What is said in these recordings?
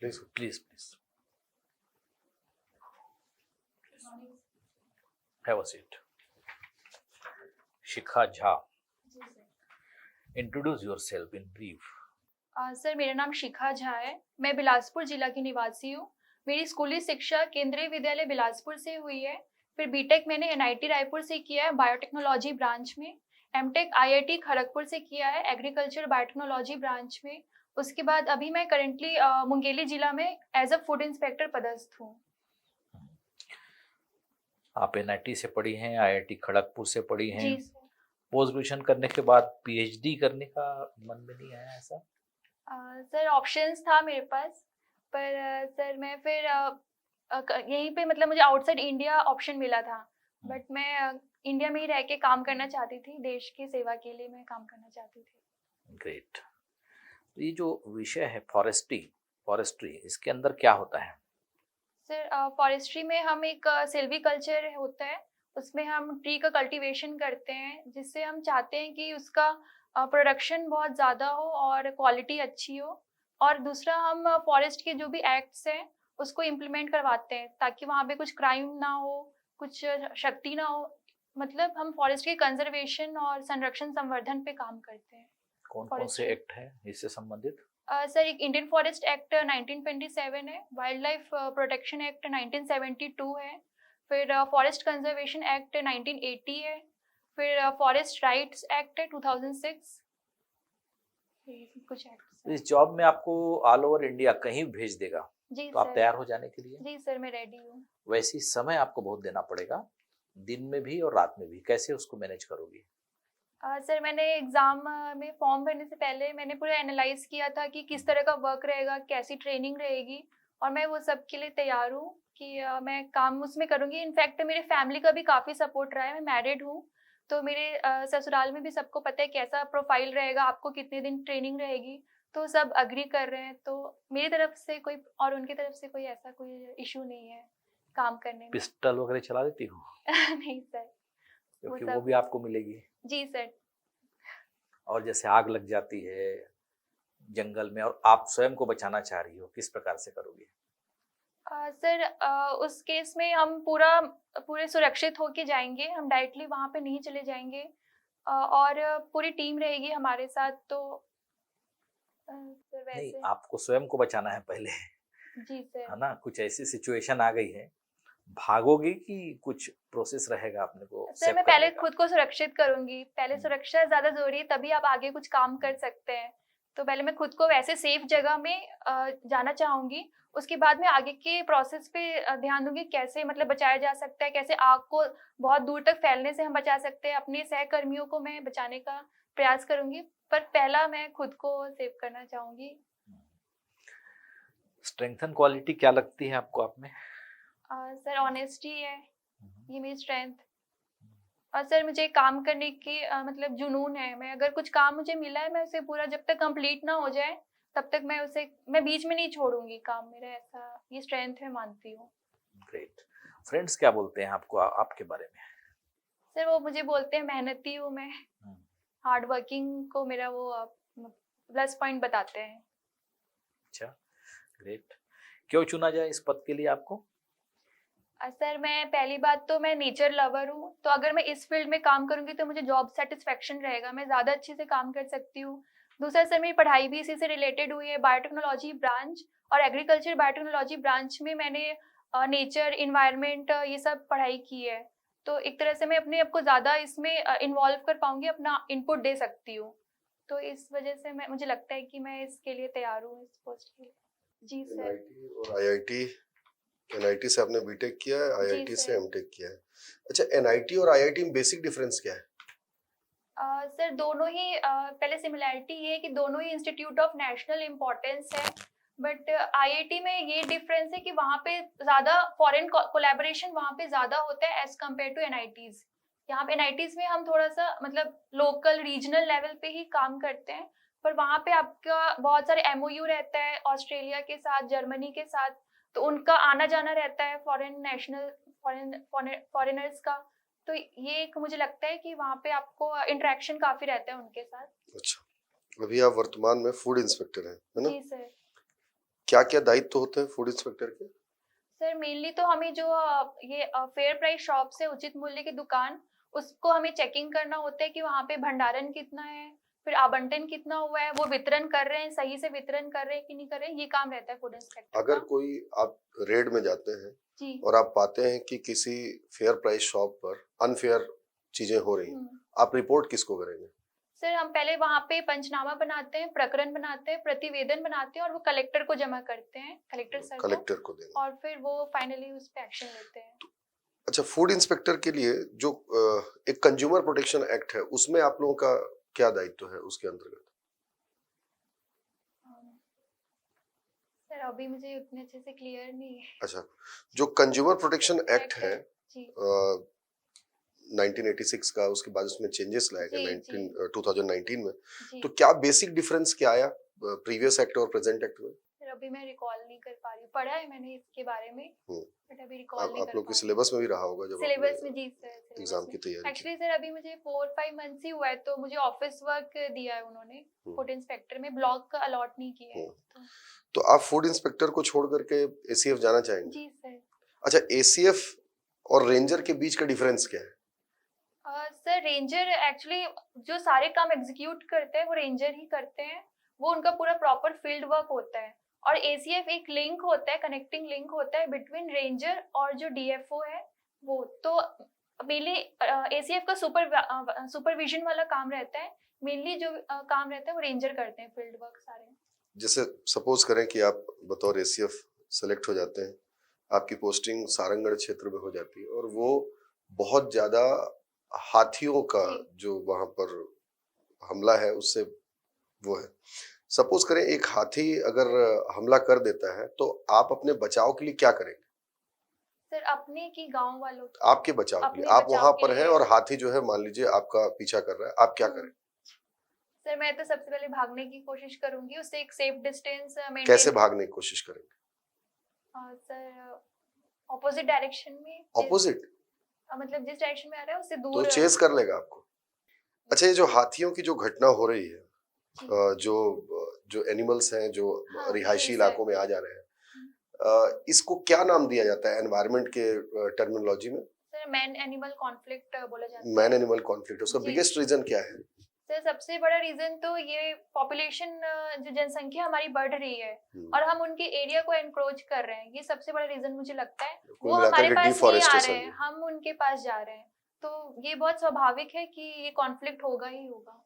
Please please please have a seat. Shikha Jha, introduce yourself in brief. Sir मेरा नाम शिखा झा है। मैं बिलासपुर जिला की निवासी हूँ। मेरी स्कूली शिक्षा केंद्रीय विद्यालय बिलासपुर से हुई है। फिर बीटेक मैंने एनआईटी रायपुर से किया है बायोटेक्नोलॉजी ब्रांच में। एमटेक आईआईटी खड़गपुर से किया है एग्रीकल्चर बायोटेक्नोलॉजी ब्रांच में। उसके बाद अभी मैं करेंटली मुंगेली जिला में एज अ फूड इंस्पेक्टर पदस्थ हूँ। आप एनआईटी से पढ़ी हैं, आईआईटी खड़गपुर से पढ़ी हैं। जी सर। पोस्ट ग्रेजुएशन करने के बाद पीएचडी करने का मन में नहीं आया ऐसा? सर ऑप्शंस था मेरे पास, पर सर मैं फिर यहीं पे मतलब मुझे आउटसाइड इंडिया ऑप्शन मिला था, बट मैं इंडिया में ही रह के काम करना चाहती थी। देश की सेवा के लिए मैं काम करना चाहती थी। ग्रेट। तो ये जो विषय है फॉरेस्ट्री, इसके अंदर क्या होता है? सर फॉरेस्ट्री में हम एक सिल्वी कल्चर होता है, उसमें हम ट्री का कल्टीवेशन करते हैं, जिससे हम चाहते हैं कि उसका प्रोडक्शन बहुत ज़्यादा हो और क्वालिटी अच्छी हो। और दूसरा हम फॉरेस्ट के जो भी एक्ट्स हैं उसको इम्प्लीमेंट करवाते हैं ताकि वहाँ पे कुछ क्राइम ना हो, कुछ शक्ति ना हो। मतलब हम फॉरेस्ट के कंजर्वेशन और संरक्षण संवर्धन पे काम करते हैं। कौन कौन से एक्ट है इससे संबंधित? सर एक इंडियन फॉरेस्ट एक्ट 1927 है, वाइल्ड लाइफ प्रोटेक्शन एक्ट 1972 है, फिर फॉरेस्ट कंजर्वेशन एक्ट 1980 है, फिर फॉरेस्ट राइट्स एक्ट है 2006। कुछ एक्ट। इस जॉब में आपको ऑल ओवर इंडिया कहीं भेज देगा, जी तो आप सर। तैयार हो जाने के लिए? जी सर, मैं रेडी हूँ। वैसे ही समय आपको बहुत देना पड़ेगा, दिन में भी और रात में भी। कैसे उसको मैनेज करोगी? सर मैंने एग्ज़ाम में फॉर्म भरने से पहले मैंने पूरा एनालाइज किया था कि किस तरह का वर्क रहेगा, कैसी ट्रेनिंग रहेगी, और मैं वो सब के लिए तैयार हूँ कि मैं काम उसमें करूँगी। इनफैक्ट मेरे फैमिली का भी काफ़ी सपोर्ट रहा है। मैं मैरिड हूँ, तो मेरे ससुराल में भी सबको पता है कैसा प्रोफाइल रहेगा, आपको कितने दिन ट्रेनिंग रहेगी, तो सब अग्री कर रहे हैं। तो मेरी तरफ से कोई और उनकी तरफ से कोई ऐसा कोई इशू नहीं है काम करने में। पिस्टल वगैरह चला देती हो? नहीं सर, क्योंकि सब वो भी आपको मिलेगी। जी सर। और जैसे आग लग जाती है जंगल में और आप स्वयं को बचाना चाह रही हो, किस प्रकार से करोगी? सर उस केस में हम पूरे सुरक्षित होके जाएंगे। हम डायरेक्टली वहाँ पे नहीं चले जाएंगे, और पूरी टीम रहेगी हमारे साथ। तो सर नहीं, वैसे आपको स्वयं को बचाना है पहले, जी सर। है ना? कुछ ऐसी सिचुएशन आ गई है, भागोगे कि कुछ प्रोसेस रहेगा अपने को सर सेव मैं पहले करने का? खुद को सुरक्षित करूंगी। पहले सुरक्षा ज़्यादा ज़रूरी है, तभी आप आगे कुछ काम कर सकते हैं। तो पहले मैं खुद को वैसे सेफ जगह में जाना चाहूँगी। उसके बाद में आगे के प्रोसेस पे ध्यान दूंगी, कैसे मतलब बचाया जा सकता है, कैसे आग को बहुत दूर तक फैलने से हम बचा सकते हैं। अपने सहकर्मियों को मैं बचाने का प्रयास करूंगी, पर पहला मैं खुद को सेव करना चाहूँगी। स्ट्रेंथन क्वालिटी क्या लगती है आपको आप में? सर ऑनेस्टी है, ये मेरी स्ट्रेंथ। और सर मुझे काम करने की मतलब जुनून है। मैं अगर कुछ काम मुझे मिला है, मैं उसे पूरा जब तक कंप्लीट ना हो जाए तब तक मैं बीच में नहीं छोड़ूंगी काम। मेरा ऐसा ये स्ट्रेंथ है, मानती हूँ। ग्रेट। फ्रेंड्स क्या बोलते हैं आपको आपके बारे में? सर वो मुझे बोलते हैं मेहनती हूँ मैं, हार्ड वर्किंग को मेरा वो प्लस पॉइंट बताते हैं। अच्छा, ग्रेट। क्यों चुना जाए इस पद के लिए आपको? सर मैं पहली बात तो मैं नेचर लवर हूँ, तो अगर मैं इस फील्ड में काम करूँगी तो मुझे जॉब सेटिस्फेक्शन रहेगा, मैं ज़्यादा अच्छे से काम कर सकती हूँ। दूसरा सर मेरी पढ़ाई भी इसी से रिलेटेड हुई है, बायोटेक्नोलॉजी ब्रांच और एग्रीकल्चर बायोटेक्नोलॉजी ब्रांच में मैंने नेचर इन्वायरमेंट ये सब पढ़ाई की है। तो एक तरह से मैं अपने आप को ज़्यादा इसमें इन्वॉल्व कर पाऊँगी, अपना इनपुट दे सकती हूँ। तो इस वजह से मुझे लगता है कि मैं इसके लिए तैयार हूँ, इस पोस्ट के लिए। जी सर। एनआईटी और आईआईटी, एनआईटी से आपने बीटेक किया है, आईआईटी से एमटेक किया है। अच्छा, एनआईटी और आईआईटी में बेसिक डिफरेंस क्या है? सर दोनों ही पहले सिमिलैरिटी ये है कि दोनों ही इंस्टीट्यूट ऑफ नेशनल इम्पोर्टेंस है, बट आईआईटी में ये डिफरेंस है कि वहाँ पे ज़्यादा फॉरेन कोलैबोरेशन वहाँ पे ज़्यादा होता है एज कम्पेयर टू एनआईटीज़। यहाँ पे एनआईटीज़ में हम थोड़ा सा मतलब लोकल रीजनल लेवल पे ही काम करते हैं, पर वहाँ पे आपका बहुत सारे एमओयू रहता है ऑस्ट्रेलिया के साथ, जर्मनी के साथ, तो उनका आना जाना रहता है फॉरेनर्स का। तो ये एक मुझे लगता है कि वहाँ पे आपको इंटरेक्शन काफी रहता है उनके साथ। अच्छा, अभी आप वर्तमान में फूड इंस्पेक्टर हैं, है ना? जी सर। क्या क्या दायित्व होते हैं फूड इंस्पेक्टर के? सर मेनली तो हमें जो ये फेयर प्राइस शॉप से उचित मूल्य की दुकान, उसको हमें चेकिंग करना होता है कि वहाँ पे भंडारण कितना है, फिर आवंटन कितना हुआ है, वो वितरण कर रहे हैं, सही से वितरण कर रहे हैं कि नहीं कर रहे हैं, ये काम रहता है फूड इंस्पेक्टर अगर का। कोई आप रेड में जाते हैं जी। और आप पाते हैं कि किसी फेयर प्राइस शॉप पर अनफेयर चीजें हो रही हैं, हम्म। आप रिपोर्ट किसको करेंगे? सर हम पहले वहाँ पे पंचनामा बनाते हैं, प्रकरण बनाते हैं, प्रतिवेदन बनाते हैं और वो कलेक्टर को जमा करते हैं, कलेक्टर सर को, कलेक्टर को देंगे। और फिर वो फाइनली उस पे एक्शन लेते हैं। अच्छा, फूड इंस्पेक्टर के लिए जो एक कंज्यूमर प्रोटेक्शन एक्ट है, उसमें आप लोगों का क्या दायित्व है उसके अंतर्गत? सर अभी मुझे उतने अच्छे से क्लियर नहीं है। अच्छा, जो कंज्यूमर प्रोटेक्शन एक्ट है जी 1986 का, उसके बाद उसमें चेंजेस लाए गए जी 2019 में, जी। तो क्या बेसिक डिफरेंस क्या आया प्रीवियस एक्ट और प्रेजेंट एक्ट में? सर अभी मैं रिकॉल नहीं कर पा रही हूँ, पढ़ा है मैंने इसके बारे में, बट अभी रिकॉल नहीं आप कर लोग पा के रही। सिलेबस में भी रहा होगा जब सिलेबस में, जी सर, एग्जाम सिलेबस की में। तैयारी की। एक्चुअली सर अभी मुझे 4-5 मंथ्स ही हुआ है, तो मुझे ऑफिस वर्क दिया है उन्होंने फूड इंस्पेक्टर में, ब्लॉक का अलॉट नहीं किया है। तो आप फूड इंस्पेक्टर को छोड़ करके एसीएफ जाना चाहेंगे? जी सर। अच्छा, एसीएफ और रेंजर के बीच का डिफरेंस क्या है? सर रेंजर एक्चुअली जो सारे काम एग्जीक्यूट करते हैं वो रेंजर ही करते हैं, वो उनका पूरा प्रॉपर फील्ड वर्क होता है। और एसीएफ एक लिंक होता है, कनेक्टिंग लिंक होता है बिटवीन रेंजर और जो डीएफओ है वो। तो मेनली एसीएफ का सुपरविजन वाला काम रहता है, मेनली जो काम रहता है वो रेंजर करते हैं, फील्ड वर्क सारे। जैसे सपोज करें कि आप बतौर एसीएफ सेलेक्ट हो जाते हैं, आपकी पोस्टिंग सारंगढ़ क्षेत्र में हो जाती है, और वो बहुत ज्यादा हाथियों का जो वहां पर हमला है उससे वो है। सपोज करें एक हाथी अगर हमला कर देता है, तो आप अपने बचाव के लिए क्या करेंगे? सर अपने की गांव वालों की, आपके बचाव के लिए, अपने आप बचाव वहां के पर हैं लिए। और हाथी जो है मान लीजिए आपका पीछा कर रहा है, आप क्या करें? सर मैं तो सबसे पहले भागने की कोशिश करूंगी, उससे एक सेफ डिस्टेंस मेंटेन। कैसे भागने की कोशिश करेंगे? सर ऑपोजिट डायरेक्शन में, ऑपोजिट? मतलब जिस डायरेक्शन में आ रहा है उससे तो दूर। चेस कर लेगा आपको। अच्छा, ये जो हाथियों की जो घटना हो रही है, जो जो एनिमल्स हैं जो हाँ, रिहायशी जी इलाकों में सर। आ जा रहे हैं, इसको क्या नाम दिया जाता है एनवायरनमेंट के टर्मिनोलॉजी में? सर मैन एनिमल कॉन्फ्लिक्ट बोला जाता है। मैन एनिमल कॉन्फ्लिक्ट, उसका जी। बिगेस्ट रीजन क्या है? सर सबसे बड़ा रीजन तो ये पॉपुलेशन, जो जनसंख्या हमारी बढ़ रही है और हम उनके एरिया को एनक्रोच कर रहे हैं, ये सबसे बड़ा रीजन मुझे लगता है। कुल वो मिलाकर हमारे के पास नहीं आ रहे डिफॉरेस्टेशन हैं, हम उनके पास जा रहे हैं, तो ये बहुत स्वाभाविक है कि ये कॉन्फ्लिक्ट होगा ही होगा।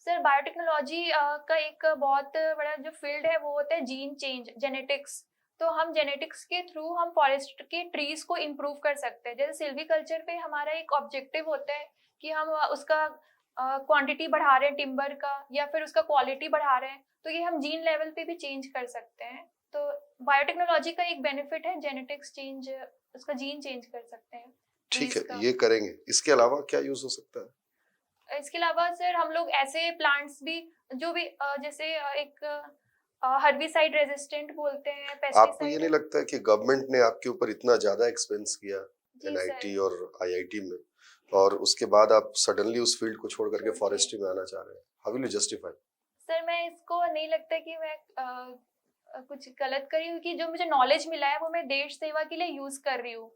सर बायोटेक्नोलॉजी का एक बहुत बड़ा जो फील्ड है वो होता है जीन चेंज, जेनेटिक्स। तो हम जेनेटिक्स के थ्रू हम फॉरेस्ट के ट्रीज को इम्प्रूव कर सकते हैं। जैसे सिल्वीकल्चर पे हमारा एक ऑब्जेक्टिव होता है कि हम उसका क्वांटिटी बढ़ा रहे हैं टिम्बर का, या फिर उसका क्वालिटी बढ़ा रहे हैं, तो ये हम जीन लेवल पे भी चेंज कर सकते हैं। तो बायोटेक्नोलॉजी का एक बेनिफिट है जेनेटिक्स चेंज, उसका जीन चेंज कर सकते हैं। ठीक है, ये करेंगे। इसके अलावा क्या यूज हो सकता है? इसके अलावा सर हम लोग ऐसे प्लांट्स भी जो भी जैसे एक हर्बिसाइड रेजिस्टेंट बोलते हैं, आपको ये नहीं लगता है कि गवर्नमेंट ने आपके ऊपर इतना ज्यादा एक्सपेंस किया एनआईटी और आईआईटी में, और उसके बाद आप सडनली उस फील्ड को छोड़ करके फॉरेस्ट्री में आना चाह रहे हैं? How will you justify? Sir मैं इसको नहीं लगता कि मैं कुछ गलत कर रही हूँ, कि जो मुझे नॉलेज मिला है वो मैं देश सेवा के लिए यूज कर रही हूँ,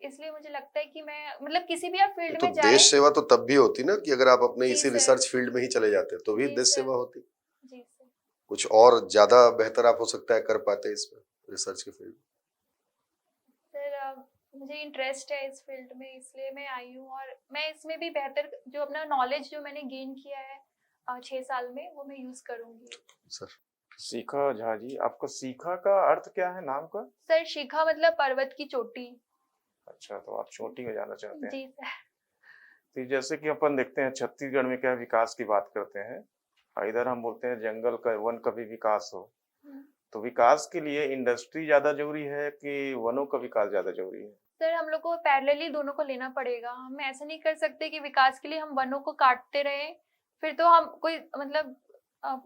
इसलिए मुझे लगता है कि मैं मतलब किसी भी आप फील्ड तो में जाए। देश सेवा तो तब भी होती ना कि अगर आप अपने जी इसी सर। रिसर्च फील्ड में ही चले जाते तो भी जी देश सर। सेवा होती। जी सर। कुछ और ज्यादा बेहतर आप हो सकता है कर पाते इसमें, रिसर्च के फील्ड। सर मुझे इंटरेस्ट है इस फील्ड में, इसलिए मैं आई हूँ, और मैं इसमें भी बेहतर जो अपना नॉलेज जो मैंने गेन किया है 6 साल में, वो मैं यूज करूंगी। सर शिखा झा जी, आपको शिखा का अर्थ क्या है नाम का? सर शिखा मतलब पर्वत की चोटी। अच्छा, तो आप चोटी में जाना चाहते हैं। जी सर। तो जैसे कि अपन देखते हैं छत्तीसगढ़ में क्या विकास की बात करते हैं, इधर हम बोलते हैं जंगल का वन का भी विकास हो, तो विकास के लिए इंडस्ट्री ज्यादा जरूरी है कि वनों का विकास ज्यादा जरूरी है? सर हम लोग को पैरेलली दोनों को लेना पड़ेगा। हम ऐसा नहीं कर सकते कि विकास के लिए हम वनों को काटते रहे, फिर तो हम कोई मतलब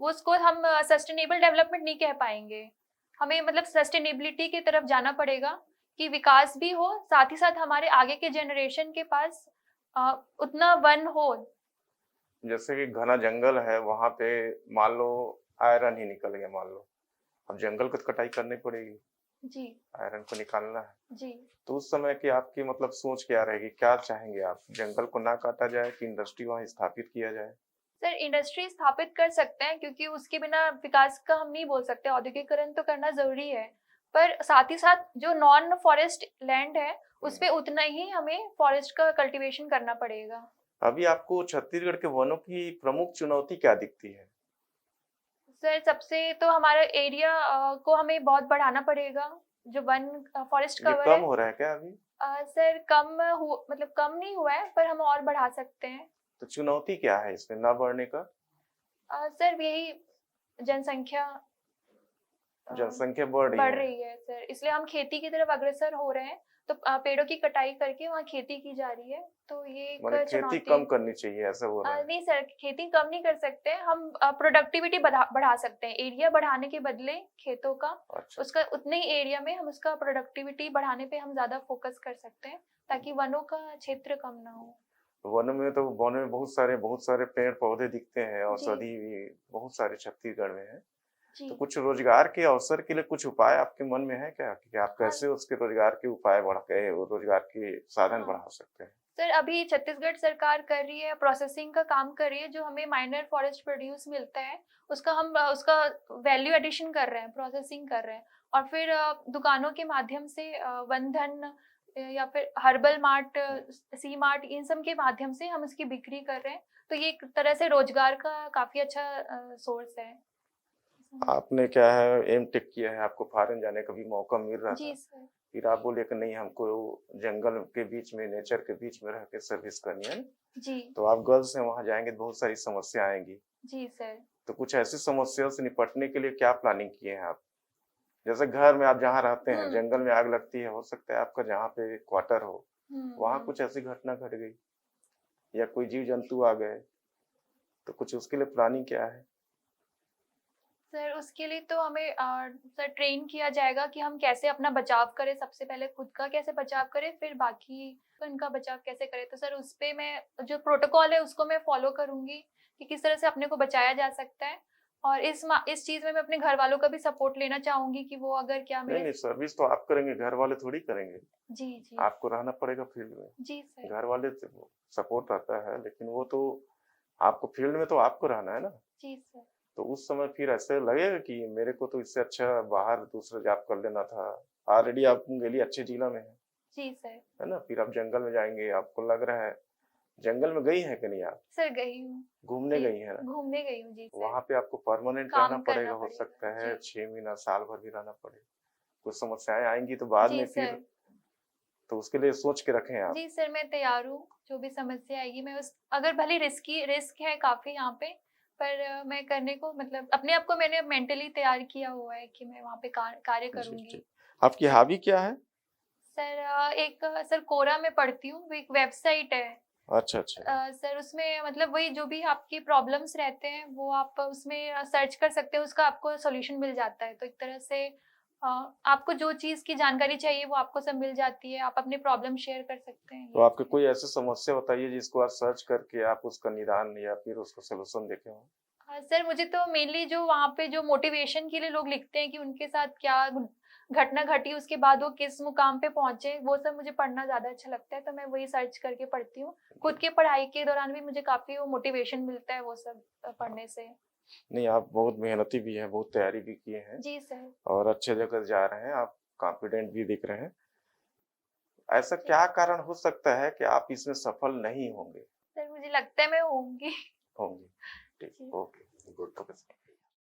उसको हम सस्टेनेबल डेवलपमेंट नहीं कह पाएंगे। हमें मतलब सस्टेनेबिलिटी की तरफ जाना पड़ेगा कि विकास भी हो, साथ ही साथ हमारे आगे के जनरेशन के पास उतना वन हो। जैसे कि घना जंगल है, वहां पे मान लो आयरन ही निकल गया मान लो, अब जंगल को तो कटाई करनी पड़ेगी, जी आयरन को निकालना है। जी। तो उस समय की आपकी मतलब सोच क्या रहेगी, क्या चाहेंगे आप, जंगल को ना काटा जाए कि इंडस्ट्री वहाँ स्थापित किया जाए? सर इंडस्ट्री स्थापित कर सकते हैं क्योंकि उसके बिना विकास का हम नहीं बोल सकते, औद्योगिकरण तो करना जरूरी है, पर साथ ही साथ जो नॉन फॉरेस्ट लैंड है उस पे उतना ही हमें फॉरेस्ट का कल्टीवेशन करना पड़ेगा। अभी आपको छत्तीसगढ़ के वनों की प्रमुख चुनौती क्या दिखती है? सर सबसे तो हमारा एरिया को हमें बहुत बढ़ाना पड़ेगा, जो वन फॉरेस्ट ये कवर कम है। हो रहा है क्या अभी? सर मतलब कम नहीं हुआ है, पर हम और बढ़ा सकते हैं। तो चुनौती क्या है इसमें ना बढ़ने का? सर यही जनसंख्या जनसंख्या बढ़ रही बढ़ है। रही है सर, इसलिए हम खेती की तरफ अग्रसर हो रहे हैं, तो पेड़ों की कटाई करके वहाँ खेती की जा रही है, तो ये एक माने खेती चुनौती कम है। करनी चाहिए ऐसा बोल रहे हैं? नहीं सर, खेती कम नहीं कर सकते, हम प्रोडक्टिविटी बढ़ा सकते हैं, एरिया बढ़ाने के बदले खेतों का, अच्छा। उसका उतने ही एरिया में हम उसका प्रोडक्टिविटी बढ़ाने पे हम ज्यादा फोकस कर सकते हैं, ताकि वनों का क्षेत्र कम ना हो। वन में बहुत सारे पेड़ पौधे दिखते हैं, जी औषधि भी बहुत सारे छत्तीसगढ़ में है। जी। तो कुछ रोजगार के अवसर के लिए कुछ उपाय आपके मन में है क्या कि आप हाँ कैसे उसके रोजगार के उपाय बढ़ा के रोजगार के साधन हाँ बढ़ा सकते हैं? सर, अभी छत्तीसगढ़ सरकार कर रही है, प्रोसेसिंग का काम कर रही है, जो हमें माइनर फॉरेस्ट प्रोड्यूस मिलता है उसका हम उसका वैल्यू एडिशन कर रहे हैं, प्रोसेसिंग कर रहे हैं, और फिर दुकानों के माध्यम से वन धन या फिर हर्बल मार्ट, सी मार्ट, इन सब के माध्यम से हम इसकी बिक्री कर रहे हैं, तो ये एक तरह से रोजगार का काफी अच्छा सोर्स है। आपने क्या है एम टेक किया है, आपको फॉरेन जाने का भी मौका मिल रहा जी था, सर। फिर आप बोले कि नहीं हमको जंगल के बीच में नेचर के बीच में रह के सर्विस करनी है, जी तो आप गर्ल्स हैं वहां जाएंगे तो बहुत सारी समस्या आएंगी। जी सर। तो कुछ ऐसी समस्याओं से निपटने के लिए क्या प्लानिंग किए हैं आप? जैसे घर में आप जहाँ रहते हैं जंगल में आग लगती है, हो सकता है आपका जहाँ पे क्वार्टर हो वहां कुछ ऐसी घटना घट गई या कोई जीव जंतु आ गए, तो कुछ उसके लिए प्लानिंग क्या है? सर उसके लिए तो हमें सर ट्रेन किया जाएगा कि हम कैसे अपना बचाव करें, सबसे पहले खुद का कैसे बचाव करें, फिर बाकी उनका बचाव कैसे करें। तो सर उस पे मैं जो प्रोटोकॉल है उसको मैं फॉलो करूंगी कि किस तरह से अपने को बचाया जा सकता है, और इस चीज में मैं अपने घर वालों का भी सपोर्ट लेना चाहूंगी कि वो अगर क्या नहीं मेरे। नहीं, सर्विस तो आप करेंगे, घर वाले थोड़ी करेंगे। जी जी। आपको रहना पड़ेगा फील्ड में। जी सर। घर वाले सपोर्ट रहता है, लेकिन वो तो आपको फील्ड में तो आपको रहना है ना। जी सर। तो उस समय फिर ऐसे लगेगा कि मेरे को तो इससे अच्छा बाहर दूसरा जॉब कर लेना था। ऑलरेडी आप गली अच्छे जिला में जी सर। है ना, फिर आप जंगल में जाएंगे, आपको लग रहा है जंगल में गई है कि नहीं आप? सर गई हूँ। घूमने जी गई है ना? घूमने गई हूँ। जी सर। वहां पे आपको परमानेंट रहना काम पड़ेगा, करना हो सकता पड़ेगा। है जी 6 महीना साल भर भी रहना पड़े। कुछ समस्याएं आएंगी तो बाद जी में फिर, सर। तो उसके लिए सोच के रखें आप। जी सर, मैं तैयार हूँ, जो भी समस्या आएगी मैं उस, अगर भले रिस्क है काफी यहाँ पे, पर मैं करने को मतलब अपने आप को मैंने मेंटली तैयार किया हुआ है कि मैं वहाँ पे कार्य जी, करूंगी। जी। आपकी हॉबी क्या है? सर सर कोरा में पढ़ती हूँ, वो एक वेबसाइट है। अच्छा अच्छा। सर उसमें मतलब वही जो भी आपकी प्रॉब्लम्स रहते हैं वो आप उसमें सर्च कर सकते हैं, उसका आपको सॉल्यूशन मिल जाता है, तो एक तरह से आपको जो चीज़ की जानकारी चाहिए वो आपको सब मिल जाती है, आप अपने प्रॉब्लम शेयर कर सकते हैं। तो आपकी कोई ऐसी समस्या बताइए जिसको आप सर्च करके आप उसका निदान या फिर उसका सलूशन देखे हो। हाँ सर, मुझे तो मेनली जो वहाँ पे जो मोटिवेशन के लिए लोग लिखते हैं कि उनके साथ क्या घटना घटी, उसके बाद वो किस मुकाम पे पहुंचे, वो सब मुझे पढ़ना ज्यादा अच्छा लगता है, तो मैं वही सर्च करके पढ़ती हूँ। खुद के पढ़ाई के दौरान भी मुझे काफी वो मोटिवेशन मिलता है वो सब पढ़ने से। नहीं, आप बहुत मेहनती भी हैं, बहुत तैयारी भी किए हैं जी सर। और अच्छे जगह जा रहे हैं, आप कॉन्फिडेंट भी दिख रहे हैं। ऐसा जी क्या कारण हो सकता है कि आप इसमें सफल नहीं होंगे? सर, मुझे लगता है मैं होंगी। होंगे। ठीक, जी। Okay, good, okay.